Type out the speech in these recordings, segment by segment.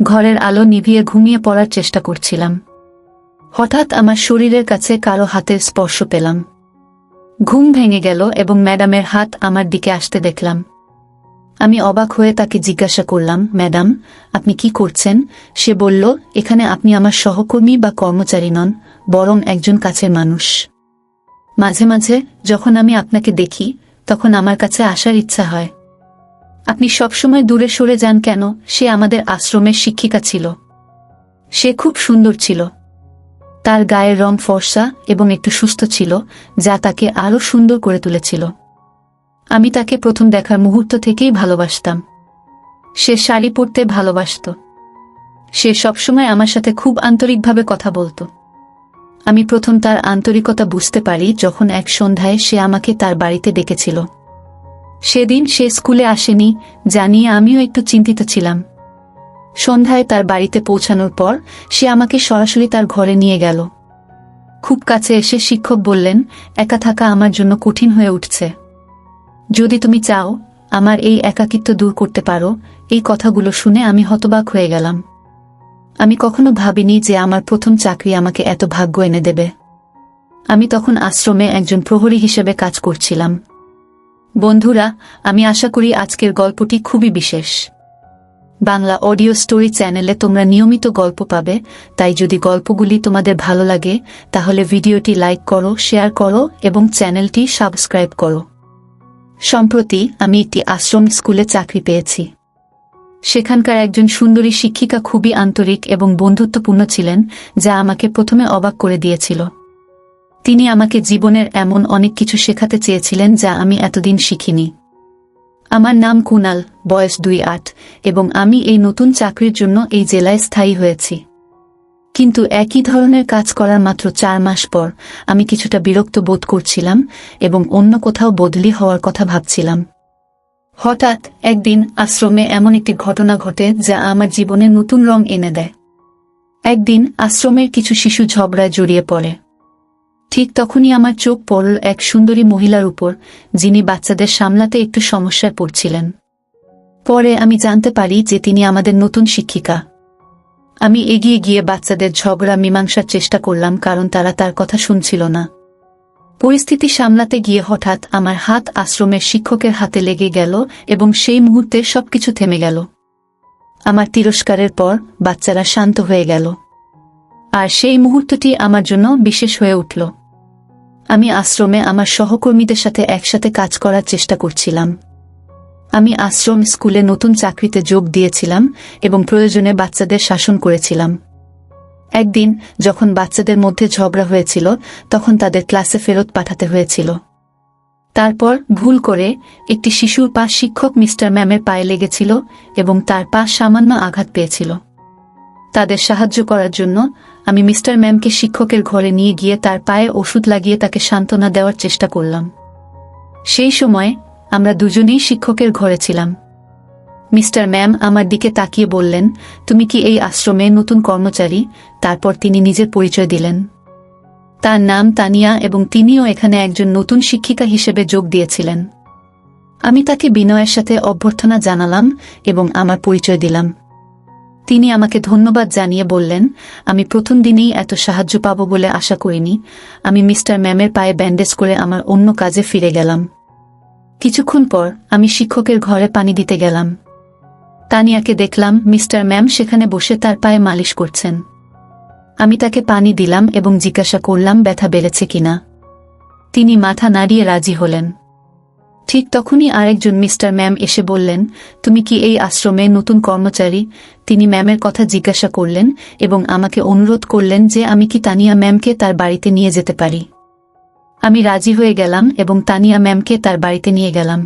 ঘরের আলো নিভিয়ে ঘুমিয়ে পড়ার চেষ্টা করছিলাম। হঠাৎ আমার শরীরের কাছে কারো হাতের স্পর্শ পেলাম। ঘুম ভেঙে গেল এবং ম্যাডামের হাত আমার দিকে আসতে দেখলাম। আমি অবাক হয়ে তাকে জিজ্ঞাসা করলাম, ম্যাডাম, আপনি কি করছেন? সে বলল, এখানে আপনি আমার সহকর্মী বা কর্মচারী নন, বরং একজন কাছের মানুষ। মাঝে মাঝে যখন আমি আপনাকে দেখি, তখন আমার কাছে আসার ইচ্ছা হয়। আপনি সবসময় দূরে সরে যান কেন? সে আমাদের আশ্রমের শিক্ষিকা ছিল। সে খুব সুন্দর ছিল। তার গায়ের রং ফর্সা এবং একটু সুস্থ ছিল, যা তাকে আরও সুন্দর করে তুলেছিল। আমি তাকে প্রথম দেখার মুহূর্ত থেকেই ভালোবাসতাম। সে শাড়ি পরতে ভালোবাসত। সে সবসময় আমার সাথে খুব আন্তরিকভাবে কথা বলত। আমি প্রথম তার আন্তরিকতা বুঝতে পারি যখন এক সন্ধ্যায় সে আমাকে তার বাড়িতে ডেকেছিল। সেদিন সে স্কুলে আসেনি জানিয়ে আমিও একটু চিন্তিত ছিলাম। সন্ধ্যায় তার বাড়িতে পৌঁছানোর পর সে আমাকে সরাসরি তার ঘরে নিয়ে গেল। খুব কাছে এসে শিক্ষক বললেন, একা থাকা আমার জন্য কঠিন হয়ে উঠছে। যদি তুমি চাও আমার এই একাকিত্ব দূর করতে পারো। এই কথাগুলো শুনে আমি হতবাক হয়ে গেলাম। আমি কখনো ভাবিনি যে আমার প্রথম চাকরি আমাকে এত ভাগ্য এনে দেবে। আমি তখন আশ্রমে একজন প্রহরী হিসেবে কাজ করছিলাম। বন্ধুরা, আমি আশা করি আজকের গল্পটি খুবই বিশেষ। বাংলা অডিও স্টোরি চ্যানেলে তোমরা নিয়মিত গল্প পাবে, তাই যদি গল্পগুলি তোমাদের ভালো লাগে তাহলে ভিডিওটি লাইক করো, শেয়ার করো এবং চ্যানেলটি সাবস্ক্রাইব করো। সম্প্রতি আমি একটি আশ্রম স্কুলে চাকরি পেয়েছি। সেখানকার একজন সুন্দরী শিক্ষিকা খুবই আন্তরিক এবং বন্ধুত্বপূর্ণ ছিলেন, যা আমাকে প্রথমে অবাক করে দিয়েছিল। তিনি আমাকে জীবনের এমন অনেক কিছু শেখাতে চেয়েছিলেন যা আমি এতদিন শিখিনি। আমার নাম কুনাল, বয়স 28 এবং আমি এই নতুন চাকরির জন্য এই জেলায় স্থায়ী হয়েছি। কিন্তু একই ধরনের কাজ করার মাত্র 4 মাস পর আমি কিছুটা বিরক্ত বোধ করছিলাম এবং অন্য কোথাও বদলি হওয়ার কথা ভাবছিলাম। হঠাৎ একদিন আশ্রমে এমন একটি ঘটনা ঘটে যা আমার জীবনে নতুন রং এনে দেয়। একদিন আশ্রমের কিছু শিশু ঝগড়ায় জড়িয়ে পড়ে। ঠিক তখনই আমার চোখ পড়ল এক সুন্দরী মহিলার উপর, যিনি বাচ্চাদের সামলাতে একটু সমস্যায় পড়ছিলেন। পরে আমি জানতে পারি যে তিনি আমাদের নতুন শিক্ষিকা। আমি এগিয়ে গিয়ে বাচ্চাদের ঝগড়া মীমাংসার চেষ্টা করলাম, কারণ তারা তার কথা শুনছিল না। পরিস্থিতি সামলাতে গিয়ে হঠাৎ আমার হাত আশ্রমের শিক্ষকের হাতে লেগে গেল এবং সেই মুহূর্তে সবকিছু থেমে গেল। আমার তিরস্কারের পর বাচ্চারা শান্ত হয়ে গেল। আর সেই মুহূর্তটি আমার জন্য বিশেষ হয়ে উঠল। আমি আশ্রমে আমার সহকর্মীদের সাথে একসাথে কাজ করার চেষ্টা করছিলাম। আমি আশ্রম স্কুলে নতুন চাকরিতে যোগ দিয়েছিলাম এবং প্রয়োজনে বাচ্চাদের শাসন করেছিলাম। একদিন যখন বাচ্চাদের মধ্যে ঝগড়া হয়েছিল, তখন তাদের ক্লাসে ফেরত পাঠাতে হয়েছিল। তারপর ভুল করে একটি শিশুর পা শিক্ষক মিস্টার ম্যামের পায়ে লেগেছিল এবং তার পা সামান্য আঘাত পেয়েছিল। তাদের সাহায্য করার জন্য আমি মিস্টার ম্যামকে শিক্ষকের ঘরে নিয়ে গিয়ে তার পায়ে ওষুধ লাগিয়ে তাকে সান্ত্বনা দেওয়ার চেষ্টা করলাম। সেই সময় আমরা দুজনেই শিক্ষকের ঘরে ছিলাম। মিস্টার ম্যাম আমার দিকে তাকিয়ে বললেন, তুমি কি এই আশ্রমে নতুন কর্মচারী? তারপর তিনি নিজের পরিচয় দিলেন। তার নাম তানিয়া এবং তিনিও এখানে একজন নতুন শিক্ষিকা হিসেবে যোগ দিয়েছিলেন। আমি তাকে বিনয়ের সাথে অভ্যর্থনা জানালাম এবং আমার পরিচয় দিলাম। তিনি আমাকে ধন্যবাদ জানিয়ে বললেন, আমি প্রথম দিনেই এত সাহায্য পাব বলে আশা করিনি। আমি মিস্টার ম্যামের পায়ে ব্যান্ডেজ করে আমার অন্য কাজে ফিরে গেলাম। কিছুক্ষণ পর আমি শিক্ষকের ঘরে পানি দিতে গেলাম। তানিয়াকে দেখলাম মিস্টার ম্যাম সেখানে বসে তার পায়ে মালিশ করছেন। আমি তাকে পানি দিলাম এবং জিজ্ঞাসা করলাম ব্যথা বেড়েছে কিনা। তিনি মাথা নাড়িয়ে রাজি হলেন। ঠিক তখনই আরেকজন মিস্টার ম্যাম এসে বললেন, তুমি কি এই আশ্রমে নতুন কর্মচারী? তিনি ম্যামের কথা জিজ্ঞাসা করলেন এবং আমাকে অনুরোধ করলেন যে আমি কি তানিয়া ম্যামকে তার বাড়িতে নিয়ে যেতে পারি। আমি রাজি হয়ে গেলাম এবং তানিয়া ম্যামকে তার বাড়িতে নিয়ে গেলাম।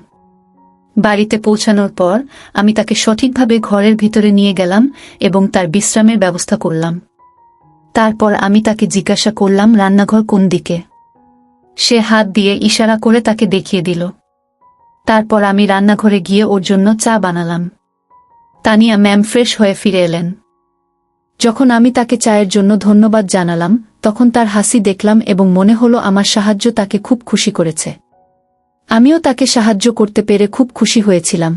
বাড়িতে পৌঁছানোর পর আমি তাকে সঠিকভাবে ঘরের ভিতরে নিয়ে গেলাম এবং তার বিশ্রামের ব্যবস্থা করলাম। তারপর আমি তাকে জিজ্ঞাসা করলাম রান্নাঘর কোন দিকে। সে হাত দিয়ে ইশারা করে তাকে দেখিয়ে দিল। তারপর আমি রান্নাঘরে গিয়ে ওর জন্য চা বানালাম। তানিয়া ম্যাম ফ্রেশ হয়ে ফিরে এলেন। যখন আমি তাকে চায়ের জন্য ধন্যবাদ জানালাম, তখন তার হাসি দেখলাম এবং মনে হলো আমার সাহায্য তাকে খুব খুশি করেছে। আমিও তাকে সাহায্য করতে পেরে খুব খুশি হয়েছিলাম।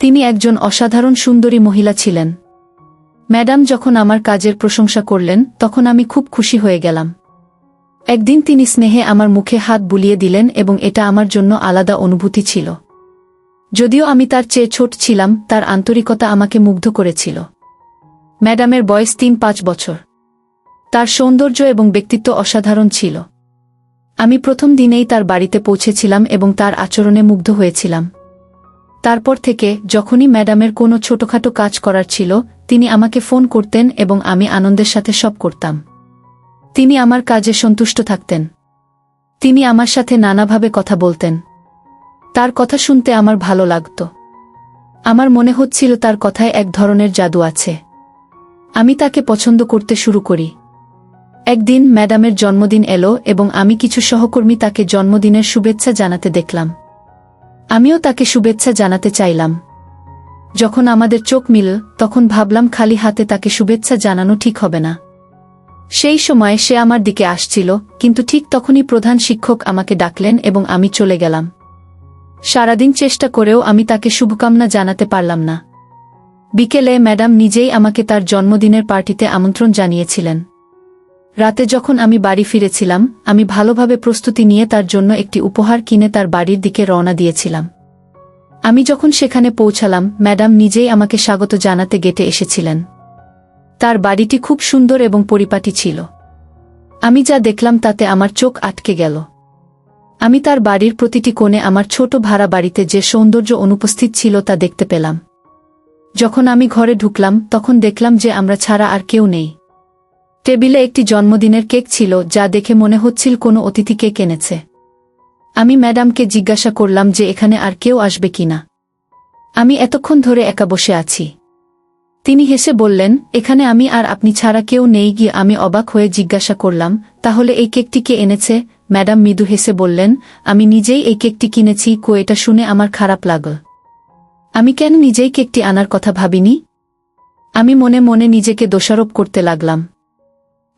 তিনি একজন অসাধারণ সুন্দরী মহিলা ছিলেন। ম্যাডাম যখন আমার কাজের প্রশংসা করলেন তখন আমি খুব খুশি হয়ে গেলাম। একদিন তিনি স্নেহে আমার মুখে হাত বুলিয়ে দিলেন এবং এটা আমার জন্য আলাদা অনুভূতি ছিল। যদিও আমি তার চেয়ে ছোট ছিলাম, তার আন্তরিকতা আমাকে মুগ্ধ করেছিল। ম্যাডামের বয়স ৩-৫ বছর। তার সৌন্দর্য এবং ব্যক্তিত্ব অসাধারণ ছিল। আমি প্রথম দিনেই তার বাড়িতে পৌঁছেছিলাম এবং তার আচরণে মুগ্ধ হয়েছিলাম। তারপর থেকে যখনই ম্যাডামের কোনো ছোটখাটো কাজ করার ছিল, তিনি আমাকে ফোন করতেন এবং আমি আনন্দের সাথে সব করতাম। তিনি আমার কাজে সন্তুষ্ট থাকতেন। তিনি আমার সাথে নানাভাবে কথা বলতেন। তার কথা শুনতে আমার ভালো লাগত। আমার মনে হচ্ছিল তার কথায় এক ধরনের জাদু আছে। আমি তাকে পছন্দ করতে শুরু করি। একদিন ম্যাডামের জন্মদিন এলো এবং আমি কিছু সহকর্মী তাকে জন্মদিনের শুভেচ্ছা জানাতে দেখলাম। আমিও তাকে শুভেচ্ছা জানাতে চাইলাম। যখন আমাদের চোখ মিলল তখন ভাবলাম খালি হাতে তাকে শুভেচ্ছা জানানো ঠিক হবে না। সেই সময় সে আমার দিকে আসছিল, কিন্তু ঠিক তখনই প্রধান শিক্ষক আমাকে ডাকলেন এবং আমি চলে গেলাম। সারাদিন চেষ্টা করেও আমি তাকে শুভকামনা জানাতে পারলাম না। বিকেলে ম্যাডাম নিজেই আমাকে তার জন্মদিনের পার্টিতে আমন্ত্রণ জানিয়েছিলেন। রাতে যখন আমি বাড়ি ফিরেছিলাম, আমি ভালোভাবে প্রস্তুতি নিয়ে তার জন্য একটি উপহার কিনে তার বাড়ির দিকে রওনা দিয়েছিলাম। আমি যখন সেখানে পৌঁছালাম, ম্যাডাম নিজেই আমাকে স্বাগত জানাতে গেটে এসেছিলেন। তার বাড়িটি খুব সুন্দর এবং পরিপাটি ছিল। আমি যা দেখলাম তাতে আমার চোখ আটকে গেল। আমি তার বাড়ির প্রতিটি কোণে আমার ছোট ভাড়া বাড়িতে যে সৌন্দর্য অনুপস্থিত ছিল তা দেখতে পেলাম। যখন আমি ঘরে ঢুকলাম তখন দেখলাম যে আমরা ছাড়া আর কেউ নেই। টেবিলে একটি জন্মদিনের কেক ছিল, যা দেখে মনে হচ্ছিল কোনো অতিথি কেক এনেছে। আমি ম্যাডামকে জিজ্ঞাসা করলাম যে এখানে আর কেউ আসবে কিনা। আমি এতক্ষণ ধরে একা বসে আছি। তিনি হেসে বললেন, এখানে আমি আর আপনি ছাড়া কেউ নেই। গিয়ে আমি অবাক হয়ে জিজ্ঞাসা করলাম, তাহলে এই কেকটি কে এনেছে? ম্যাডাম মৃদু হেসে বললেন, আমি নিজেই এই কেকটি কিনেছি। এটা শুনে আমার খারাপ লাগল। আমি কেন নিজেই কেকটি আনার কথা ভাবিনি? আমি মনে মনে নিজেকে দোষারোপ করতে লাগলাম।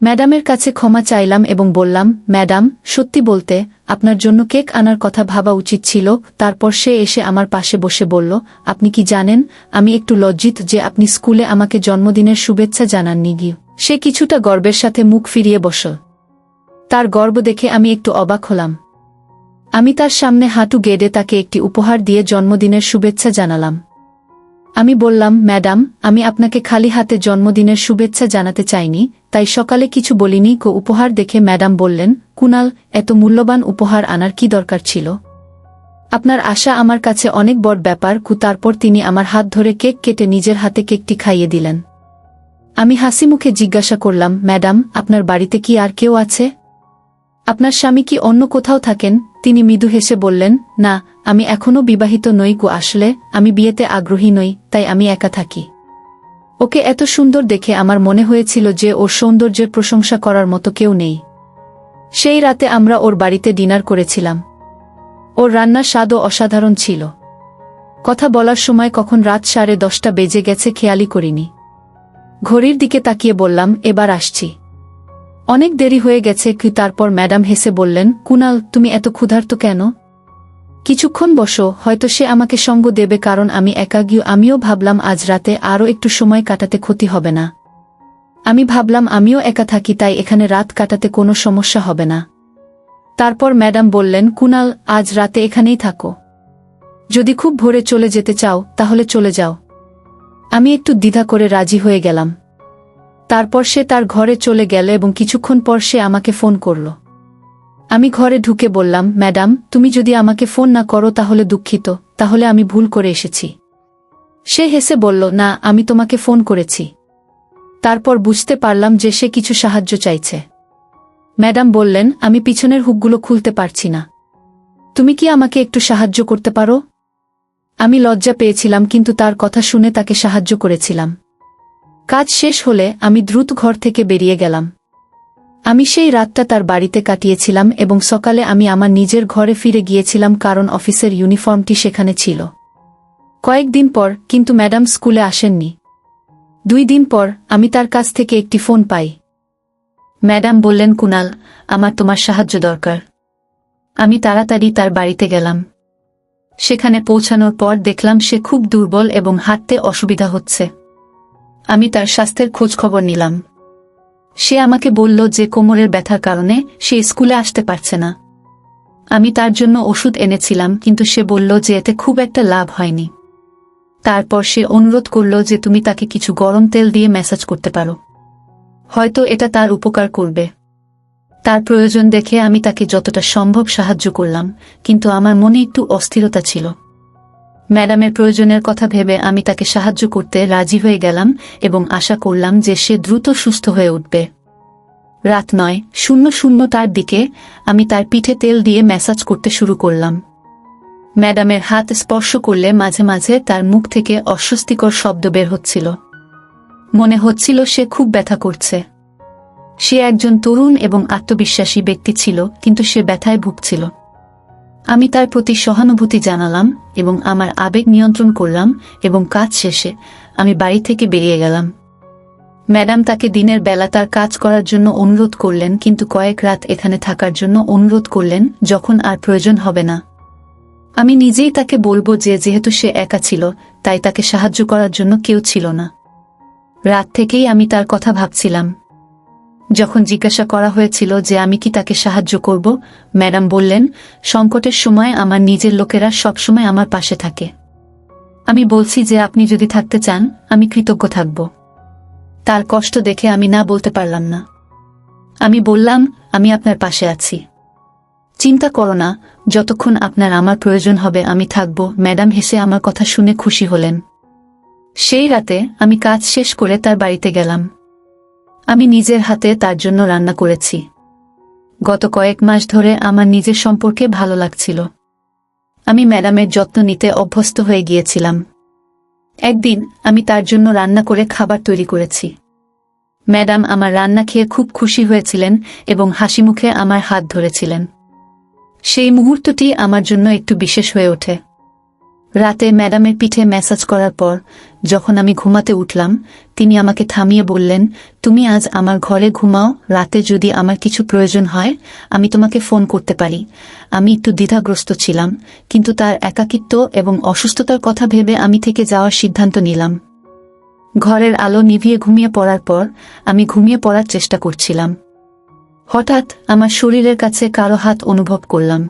ম্যাডামের কাছে ক্ষমা চাইলাম এবং বললাম, ম্যাডাম, সত্যি বলতে আপনার জন্য কেক আনার কথা ভাবা উচিত ছিল। তারপর সে এসে আমার পাশে বসে বলল, আপনি কি জানেন, আমি একটু লজ্জিত যে আপনি স্কুলে আমাকে জন্মদিনের শুভেচ্ছা জানাননি। গিয়ে সে কিছুটা গর্বের সাথে মুখ ফিরিয়ে বসল। তার গর্ব দেখে আমি একটু অবাক হলাম। আমি তার সামনে হাঁটু গেড়ে তাকে একটি উপহার দিয়ে জন্মদিনের শুভেচ্ছা জানালাম। আমি বললাম, ম্যাডাম, আমি আপনাকে খালি হাতে জন্মদিনের শুভেচ্ছা জানাতে চাইনি, তাই সকালে কিছু বলিনি। উপহার দেখে ম্যাডাম বললেন, কুনাল, এত মূল্যবান উপহার আনার কি দরকার ছিল? আপনার আশা আমার কাছে অনেক বড় ব্যাপার। তারপর তিনি আমার হাত ধরে কেক কেটে নিজের হাতে কেকটি খাইয়ে দিলেন। আমি হাসি মুখে জিজ্ঞাসা করলাম, ম্যাডাম, আপনার বাড়িতে কি আর কেউ আছে? আপনার স্বামী কি অন্য কোথাও থাকেন? তিনি মৃদু হেসে বললেন, না, আমি এখনও বিবাহিত নই। আসলে আমি বিয়েতে আগ্রহী নই, তাই আমি একা থাকি। ওকে এত সুন্দর দেখে আমার মনে হয়েছিল যে ওর সৌন্দর্যের প্রশংসা করার মতো কেউ নেই। সেই রাতে আমরা ওর বাড়িতে ডিনার করেছিলাম। ওর রান্নার স্বাদও অসাধারণ ছিল। কথা বলার সময় কখন রাত 10:30 বেজে গেছে খেয়ালই করিনি। ঘড়ির দিকে তাকিয়ে বললাম, এবার আসছি। অনেক দেরি হয়ে গেছে। তারপর ম্যাডাম হেসে বললেন, কুনাল, তুমি এত ক্ষুধার্ত কেন? কিছুক্ষণ বসো, হয়তো সে আমাকে সঙ্গ দেবে, কারণ আমি একা। আমিও ভাবলাম আজ রাতে আরও একটু সময় কাটাতে ক্ষতি হবে না। আমি ভাবলাম আমিও একা থাকি, তাই এখানে রাত কাটাতে কোনো সমস্যা হবে না। তারপর ম্যাডাম বললেন, কুনাল, আজ রাতে এখানেই থাকো। যদি খুব ভোরে চলে যেতে চাও তাহলে চলে যাও। আমি একটু দ্বিধা করে রাজি হয়ে গেলাম। তারপর সে তার ঘরে চলে গেল এবং কিছুক্ষণ পর সে আমাকে ফোন করল। আমি ঘরে ঢুকে বললাম, ম্যাডাম, তুমি যদি আমাকে ফোন না করো তাহলে দুঃখিত, তাহলে আমি ভুল করে এসেছি। সে হেসে বলল, না, আমি তোমাকে ফোন করেছি। তারপর বুঝতে পারলাম যে সে কিছু সাহায্য চাইছে। ম্যাডাম বললেন, আমি পিছনের হুকগুলো খুলতে পারছি না। তুমি কি আমাকে একটু সাহায্য করতে পারো? আমি লজ্জা পেয়েছিলাম, কিন্তু তার কথা শুনে তাকে সাহায্য করেছিলাম। কাজ শেষ হলে আমি দ্রুত ঘর থেকে বেরিয়ে গেলাম। আমি সেই রাতটা তার বাড়িতে কাটিয়েছিলাম এবং সকালে আমি আমার নিজের ঘরে ফিরে গিয়েছিলাম, কারণ অফিসের ইউনিফর্মটি সেখানে ছিল। কয়েকদিন পর কিন্তু ম্যাডাম স্কুলে আসেননি। 2 দিন পর আমি তার কাছ থেকে একটি ফোন পাই। ম্যাডাম বললেন, কুনাল, আমার তোমার সাহায্য দরকার। আমি তাড়াতাড়ি তার বাড়িতে গেলাম। সেখানে পৌঁছানোর পর দেখলাম সে খুব দুর্বল এবং হাঁটতে অসুবিধা হচ্ছে। আমি তার স্বাস্থ্যের খোঁজ খবর নিলাম। সে আমাকে বলল যে কোমরের ব্যথার কারণে সে স্কুলে আসতে পারছে না। আমি তার জন্য ওষুধ এনেছিলাম, কিন্তু সে বলল যে এতে খুব একটা লাভ হয়নি। তারপর সে অনুরোধ করল যে তুমি তাকে কিছু গরম তেল দিয়ে ম্যাসাজ করতে পারো, হয়তো এটা তার উপকার করবে। তার প্রয়োজন দেখে আমি তাকে যতটা সম্ভব সাহায্য করলাম, কিন্তু আমার মনে একটু অস্থিরতা ছিল। ম্যাডামের প্রয়োজনের কথা ভেবে আমি তাকে সাহায্য করতে রাজি হয়ে গেলাম এবং আশা করলাম যে সে দ্রুত সুস্থ হয়ে উঠবে। রাত 9:00টার দিকে আমি তার পিঠে তেল দিয়ে ম্যাসাজ করতে শুরু করলাম। ম্যাডামের হাত স্পর্শ করলে মাঝে মাঝে তার মুখ থেকে অস্বস্তিকর শব্দ বের হচ্ছিল। মনে হচ্ছিল সে খুব ব্যথা করছে। সে একজন তরুণ এবং আত্মবিশ্বাসী ব্যক্তি ছিল, কিন্তু সে ব্যথায় ভুগছিল। আমি তার প্রতি সহানুভূতি জানালাম এবং আমার আবেগ নিয়ন্ত্রণ করলাম, এবং কাজ শেষে আমি বাড়ি থেকে বেরিয়ে গেলাম। ম্যাডাম তাকে দিনের বেলা তার কাজ করার জন্য অনুরোধ করলেন, কিন্তু কয়েক রাত এখানে থাকার জন্য অনুরোধ করলেন যখন আর প্রয়োজন হবে না। আমি নিজেই তাকে বলবো যে যেহেতু সে একা ছিল, তাই তাকে সাহায্য করার জন্য কেউ ছিল না। রাত থেকেই আমি তার কথা ভাবছিলাম। যখন জিজ্ঞাসা করা হয়েছিল যে আমি কি তাকে সাহায্য করব, ম্যাডাম বললেন, সংকটের সময় আমার নিজের লোকেরা সবসময় আমার পাশে থাকে। আমি বলছি যে আপনি যদি থাকতে চান, আমি কৃতজ্ঞ থাকব। তার কষ্ট দেখে আমি না বলতে পারলাম না। আমি বললাম, আমি আপনার পাশে আছি, চিন্তা করো না, যতক্ষণ আপনার আমার প্রয়োজন হবে আমি থাকব। ম্যাডাম হেসে আমার কথা শুনে খুশি হলেন। সেই রাতে আমি কাজ শেষ করে তার বাড়িতে গেলাম। আমি নিজের হাতে তার জন্য রান্না করেছি। গত কয়েক মাস ধরে আমার নিজের সম্পর্কে ভালো লাগছিল। আমি ম্যাডামের যত্ন নিতে অভ্যস্ত হয়ে গিয়েছিলাম। একদিন আমি তার জন্য রান্না করে খাবার তৈরি করেছি। ম্যাডাম আমার রান্না খেয়ে খুব খুশি হয়েছিলেন এবং হাসিমুখে আমার হাত ধরেছিলেন। সেই মুহূর্তটি আমার জন্য একটু বিশেষ হয়ে ওঠে। রাতে ম্যাডামের পিঠে ম্যাসাজ করার পর যখন আমি ঘুমাতে উঠলাম, তিনি আমাকে থামিয়ে বললেন, তুমি আজ আমার ঘরে ঘুমাও, রাতে যদি আমার কিছু প্রয়োজন হয় আমি তোমাকে ফোন করতে পারি। আমি একটু দ্বিধাগ্রস্ত ছিলাম, কিন্তু তার একাকিত্ব এবং অসুস্থতার কথা ভেবে আমি থেকে যাওয়ার সিদ্ধান্ত নিলাম। ঘরের আলো নিভিয়ে ঘুমিয়ে পড়ার পর আমি ঘুমিয়ে পড়ার চেষ্টা করছিলাম। হঠাৎ আমার শরীরের কাছে কারো হাত অনুভব করলাম।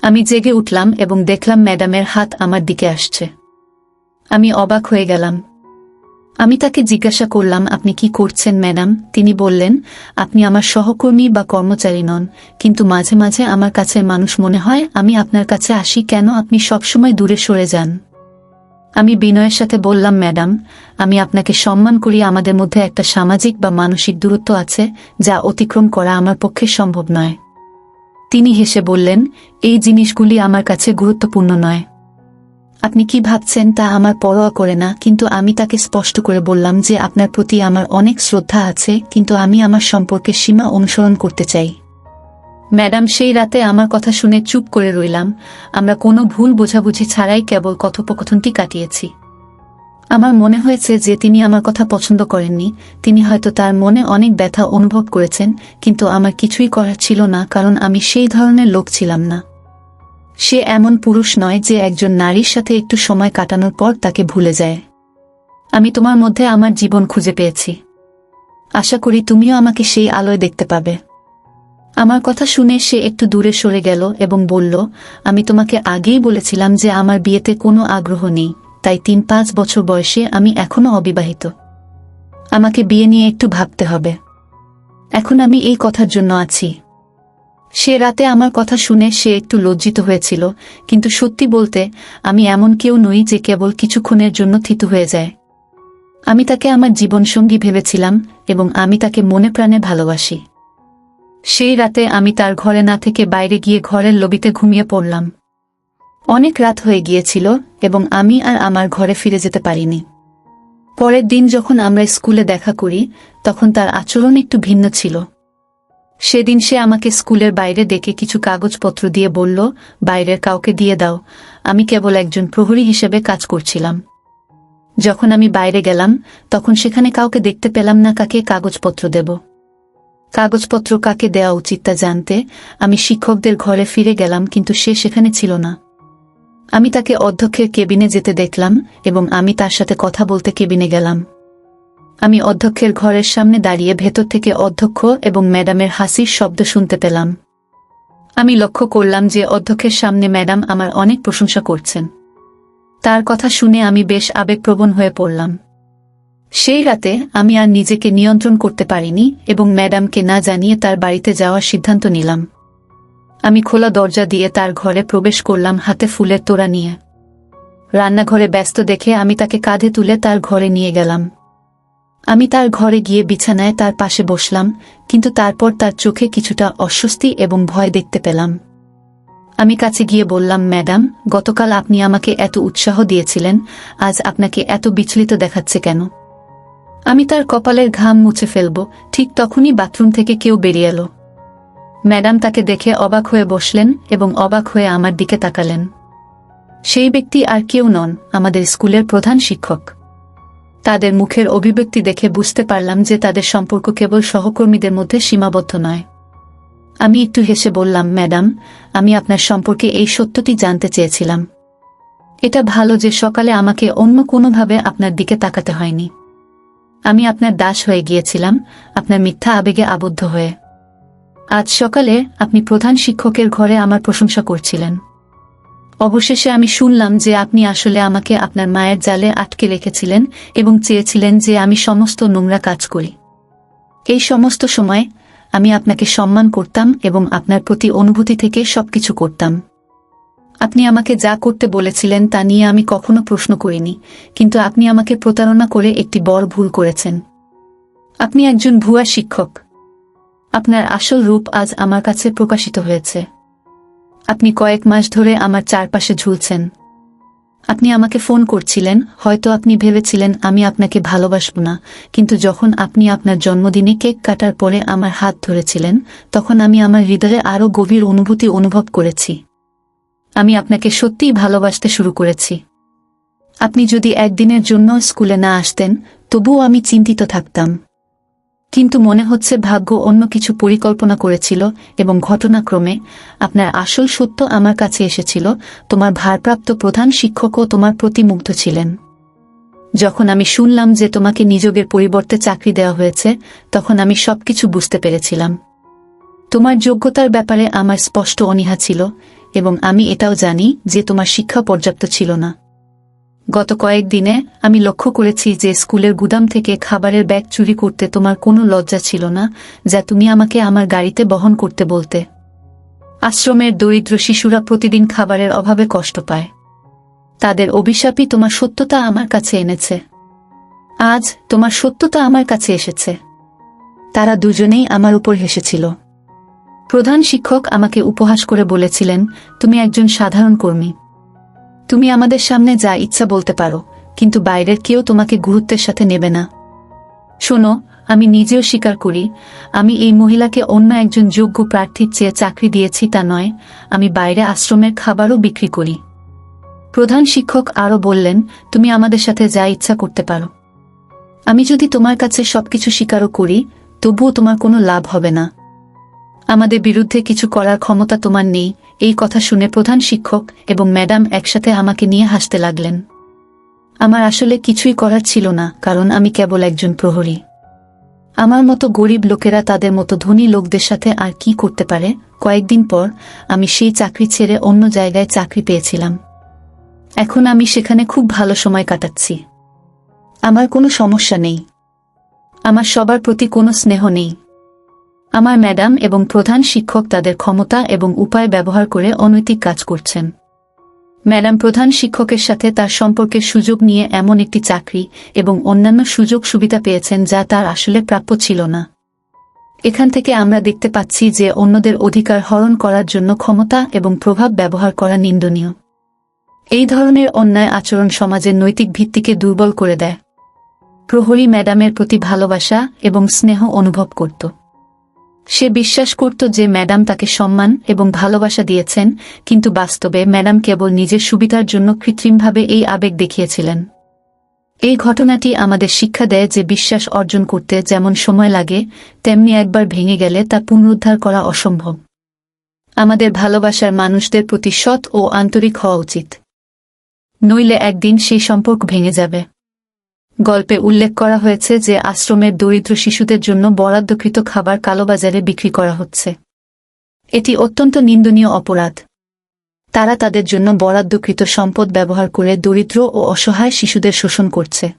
আমি জেগে উঠলাম এবং দেখলাম ম্যাডামের হাত আমার দিকে আসছে। আমি অবাক হয়ে গেলাম। আমি তাকে জিজ্ঞাসা করলাম, আপনি কি করছেন ম্যাডাম? তিনি বললেন, আপনি আমার সহকর্মী বা কর্মচারী নন, কিন্তু মাঝে মাঝে আমার কাছের মানুষ মনে হয় আমি আপনার কাছে আসি। কেন আপনি সবসময় দূরে সরে যান? আমি বিনয়ের সাথে বললাম, ম্যাডাম, আমি আপনাকে সম্মান করি, আমাদের মধ্যে একটা সামাজিক বা মানসিক দূরত্ব আছে যা অতিক্রম করা আমার পক্ষে সম্ভব নয়। তিনি হেসে বললেন, এই জিনিসগুলি আমার কাছে গুরুত্বপূর্ণ নয়। আপনি কি ভাবছেন তা আমার পরোয়া করে না। কিন্তু আমি তাকে স্পষ্ট করে বললাম যে আপনার প্রতি আমার অনেক শ্রদ্ধা আছে, কিন্তু আমি আমার সম্পর্কের সীমা অনুসরণ করতে চাই। ম্যাডাম সেই রাতে আমার কথা শুনে চুপ করে রইলাম। আমরা কোনো ভুল বোঝাবুঝি ছাড়াই কেবল কথোপকথনটি কাটিয়েছি। আমার মনে হয়েছে যে তিনি আমার কথা পছন্দ করেননি। তিনি হয়তো তার মনে অনেক ব্যথা অনুভব করেছেন, কিন্তু আমার কিছুই করার ছিল না, কারণ আমি সেই ধরনের লোক ছিলাম না। সে এমন পুরুষ নয় যে একজন নারীর সাথে একটু সময় কাটানোর পর তাকে ভুলে যায়। আমি তোমার মধ্যে আমার জীবন খুঁজে পেয়েছি। আশা করি তুমিও আমাকে সেই আলোয় দেখতে পাবে। আমার কথা শুনে সে একটু দূরে সরে গেল এবং বলল, আমি তোমাকে আগেই বলেছিলাম যে আমার বিয়েতে কোনো আগ্রহ নেই, তাই 3-5 বছর বয়সে আমি এখনো অবিবাহিত। আমাকে বিয়ে নিয়ে একটু ভাবতে হবে। এখন আমি এই কথার জন্য আছি। সে রাতে আমার কথা শুনে সে একটু লজ্জিত হয়েছিল, কিন্তু সত্যি বলতে আমি এমন কেউ নই যে কেবল কিছুক্ষণের জন্য থিতু হয়ে যায়। আমি তাকে আমার জীবনসঙ্গী ভেবেছিলাম এবং আমি তাকে মনে প্রাণে ভালোবাসি। সেই রাতে আমি তার ঘরে না থেকে বাইরে গিয়ে ঘরের লবিতে ঘুমিয়ে পড়লাম। অনেক রাত হয়ে গিয়েছিল এবং আমি আর আমার ঘরে ফিরে যেতে পারিনি। পরের দিন যখন আমরা স্কুলে দেখা করি, তখন তার আচরণ একটু ভিন্ন ছিল। সেদিন সে আমাকে স্কুলের বাইরে ডেকে কিছু কাগজপত্র দিয়ে বলল, বাইরের কাউকে দিয়ে দাও, আমি কেবল একজন প্রহরী হিসেবে কাজ করছিলাম। যখন আমি বাইরে গেলাম তখন সেখানে কাউকে দেখতে পেলাম না। কাকে কাগজপত্র দেব? কাগজপত্র কাকে দেওয়া উচিত তা জানতে আমি শিক্ষকদের ঘরে ফিরে গেলাম, কিন্তু সে সেখানে ছিল না। আমি তাকে অধ্যক্ষের কেবিনে যেতে দেখলাম এবং আমি তার সাথে কথা বলতে কেবিনে গেলাম। আমি অধ্যক্ষের ঘরের সামনে দাঁড়িয়ে ভেতর থেকে অধ্যক্ষ এবং ম্যাডামের হাসির শব্দ শুনতে পেলাম। আমি লক্ষ্য করলাম যে অধ্যক্ষের সামনে ম্যাডাম আমার অনেক প্রশংসা করছেন। তার কথা শুনে আমি বেশ আবেগপ্রবণ হয়ে পড়লাম। সেই রাতে আমি আর নিজেকে নিয়ন্ত্রণ করতে পারিনি এবং ম্যাডামকে না জানিয়ে তার বাড়িতে যাওয়ার সিদ্ধান্ত নিলাম। আমি খোলা দরজা দিয়ে তার ঘরে প্রবেশ করলাম হাতে ফুলের তোড়া নিয়ে। রান্নাঘরে ব্যস্ত দেখে আমি তাকে কাঁধে তুলে তার ঘরে নিয়ে গেলাম। আমি তার ঘরে গিয়ে বিছানায় তার পাশে বসলাম, কিন্তু তারপর তার চোখে কিছুটা অস্বস্তি এবং ভয় দেখতে পেলাম। আমি কাছে গিয়ে বললাম, ম্যাডাম, গতকাল আপনি আমাকে এত উৎসাহ দিয়েছিলেন, আজ আপনাকে এত বিচলিত দেখাচ্ছে কেন? আমি তার কপালের ঘাম মুছে ফেলব, ঠিক তখনই বাথরুম থেকে কেউ বেরিয়ে এলো। ম্যাডাম তাকে দেখে অবাক হয়ে বসলেন এবং অবাক হয়ে আমার দিকে তাকালেন। সেই ব্যক্তি আর কেউ নন, আমাদের স্কুলের প্রধান শিক্ষক। তাদের মুখের অভিব্যক্তি দেখে বুঝতে পারলাম যে তাদের সম্পর্ক কেবল সহকর্মীদের মধ্যে সীমাবদ্ধ নয়। আমি একটু হেসে বললাম, ম্যাডাম, আমি আপনার সম্পর্কে এই সত্যটি জানতে চেয়েছিলাম। এটা ভালো যে সকালে আমাকে অন্য কোনোভাবে আপনার দিকে তাকাতে হয়নি। আমি আপনার দাস হয়ে গিয়েছিলাম, আপনার মিথ্যা আবেগে আবদ্ধ হয়ে। আজ সকালে আপনি প্রধান শিক্ষকের ঘরে আমার প্রশংসা করছিলেন। অবশেষে আমি শুনলাম যে আপনি আসলে আমাকে আপনার মায়ের জালে আটকে রেখেছিলেন এবং চেয়েছিলেন যে আমি সমস্ত নোংরা কাজ করি। এই সমস্ত সময় আমি আপনাকে সম্মান করতাম এবং আপনার প্রতি অনুভূতি থেকে সবকিছু করতাম। আপনি আমাকে যা করতে বলেছিলেন তা নিয়ে আমি কখনো প্রশ্ন করিনি, কিন্তু আপনি আমাকে প্রতারণা করে একটি বড় ভুল করেছেন। আপনি একজন ভুয়া শিক্ষক। আপনার আসল রূপ আজ আমার কাছে প্রকাশিত হয়েছে। আপনি কয়েক মাস ধরে আমার চারপাশে ঝুলছেন। আপনি আমাকে ফোন করছিলেন, হয়তো আপনি ভেবেছিলেন আমি আপনাকে ভালোবাসব না, কিন্তু যখন আপনি আপনার জন্মদিনে কেক কাটার পরে আমার হাত ধরেছিলেন, তখন আমি আমার হৃদয়ে আরও গভীর অনুভূতি অনুভব করেছি। আমি আপনাকে সত্যিই ভালোবাসতে শুরু করেছি। আপনি যদি একদিনের জন্য স্কুলে না আসতেন, তবুও আমি চিন্তিত থাকতাম। কিন্তু মনে হচ্ছে ভাগ্য অন্য কিছু পরিকল্পনা করেছিল এবং ঘটনাক্রমে আপনার আসল সত্য আমার কাছে এসেছিল। তোমার ভারপ্রাপ্ত প্রধান শিক্ষকও তোমার প্রতি মুগ্ধ ছিলেন। যখন আমি শুনলাম যে তোমাকে নিযোগের পরিবর্তে চাকরি দেওয়া হয়েছে, তখন আমি সবকিছু বুঝতে পেরেছিলাম। তোমার যোগ্যতার ব্যাপারে আমার স্পষ্ট অনীহা ছিল এবং আমি এটাও জানি যে তোমার শিক্ষা পর্যাপ্ত ছিল না। গত কয়েকদিনে আমি লক্ষ্য করেছি যে স্কুলের গুদাম থেকে খাবারের ব্যাগ চুরি করতে তোমার কোনো লজ্জা ছিল না, যা তুমি আমাকে আমার গাড়িতে বহন করতে বলতে। আশ্রমের দরিদ্র শিশুরা প্রতিদিন খাবারের অভাবে কষ্ট পায়। তাদের অভিশাপই তোমার সত্যতা আমার কাছে এনেছে। আজ তোমার সত্যতা আমার কাছে এসেছে। তারা দুজনেই আমার উপর হেসেছিল। প্রধান শিক্ষক আমাকে উপহাস করে বলেছিলেন, তুমি একজন সাধারণ কর্মী। তুমি আমাদের সামনে যা ইচ্ছা বলতে পারো, কিন্তু বাইরের কেউ তোমাকে গুরুত্বের সাথে নেবে না। শোনো, আমি নিজেও স্বীকার করি, আমি এই মহিলাকে অন্য একজন যোগ্য প্রার্থীর চেয়ে চাকরি দিয়েছি তা নয়, আমি বাইরে আশ্রমের খাবারও বিক্রি করি। প্রধান শিক্ষক আরও বললেন, তুমি আমাদের সাথে যা ইচ্ছা করতে পারো। আমি যদি তোমার কাছে সবকিছু স্বীকারও করি, তবুও তোমার কোনো লাভ হবে না। আমাদের বিরুদ্ধে কিছু করার ক্ষমতা তোমার নেই। এই কথা শুনে প্রধান শিক্ষক এবং ম্যাডাম একসাথে আমাকে নিয়ে হাসতে লাগলেন। আমার আসলে কিছুই করার ছিল না, কারণ আমি কেবল একজন প্রহরী। আমার মতো গরিব লোকেরা তাদের মতো ধনী লোকদের সাথে আর কি করতে পারে? কয়েকদিন পর আমি সেই চাকরি ছেড়ে অন্য জায়গায় চাকরি পেয়েছিলাম। এখন আমি সেখানে খুব ভালো সময় কাটাচ্ছি। আমার কোনো সমস্যা নেই। আমার সবার প্রতি কোনো স্নেহ নেই। আমার ম্যাডাম এবং প্রধান শিক্ষক তাদের ক্ষমতা এবং উপায় ব্যবহার করে অনৈতিক কাজ করছেন। ম্যাডাম প্রধান শিক্ষকের সাথে তার সম্পর্কের সুযোগ নিয়ে এমন একটি চাকরি এবং অন্যান্য সুযোগ সুবিধা পেয়েছেন যা তার আসলে প্রাপ্য ছিল না। এখান থেকে আমরা দেখতে পাচ্ছি যে অন্যদের অধিকার হরণ করার জন্য ক্ষমতা এবং প্রভাব ব্যবহার করা নিন্দনীয়। এই ধরনের অন্যায় আচরণ সমাজের নৈতিক ভিত্তিকে দুর্বল করে দেয়। প্রহরী ম্যাডামের প্রতি ভালোবাসা এবং স্নেহ অনুভব করত। সে বিশ্বাস করত যে ম্যাডাম তাকে সম্মান এবং ভালোবাসা দিয়েছেন, কিন্তু বাস্তবে ম্যাডাম কেবল নিজের সুবিধার জন্য কৃত্রিমভাবে এই আবেগ দেখিয়েছিলেন। এই ঘটনাটি আমাদের শিক্ষা দেয় যে বিশ্বাস অর্জন করতে যেমন সময় লাগে, তেমনি একবার ভেঙে গেলে তা পুনরুদ্ধার করা অসম্ভব। আমাদের ভালোবাসার মানুষদের প্রতি সৎ ও আন্তরিক হওয়া উচিত, নইলে একদিন সেই সম্পর্ক ভেঙে যাবে। গল্পে উল্লেখ করা হয়েছে যে আশ্রমের দরিদ্র শিশুদের জন্য বরাদ্দকৃত খাবার কালোবাজারে বিক্রি করা হচ্ছে। এটি অত্যন্ত নিন্দনীয় অপরাধ। তারা তাদের জন্য বরাদ্দকৃত সম্পদ ব্যবহার করে দরিদ্র ও অসহায় শিশুদের শোষণ করছে।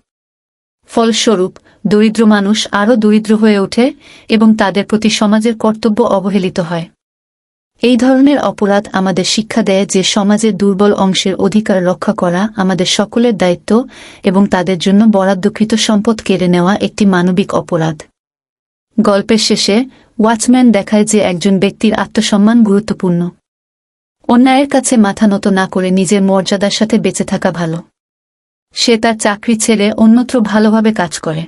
ফলস্বরূপ দরিদ্র মানুষ আরও দরিদ্র হয়ে ওঠে এবং তাদের প্রতি সমাজের কর্তব্য অবহেলিত হয়। এই ধরনের অপরাধ আমাদের শিক্ষা দেয় যে সমাজের দুর্বল অংশের অধিকার রক্ষা করা আমাদের সকলের দায়িত্ব এবং তাদের জন্য বরাদ্দকৃত সম্পদ কেড়ে নেওয়া একটি মানবিক অপরাধ। গল্পের শেষে ওয়াচম্যান দেখায় যে একজন ব্যক্তির আত্মসম্মান গুরুত্বপূর্ণ। অন্যায়ের কাছে মাথা নত না করে নিজের মর্যাদার সাথে বেঁচে থাকা ভালো। সে তার চাকরি ছেড়ে অন্যত্র ভালোভাবে কাজ করে।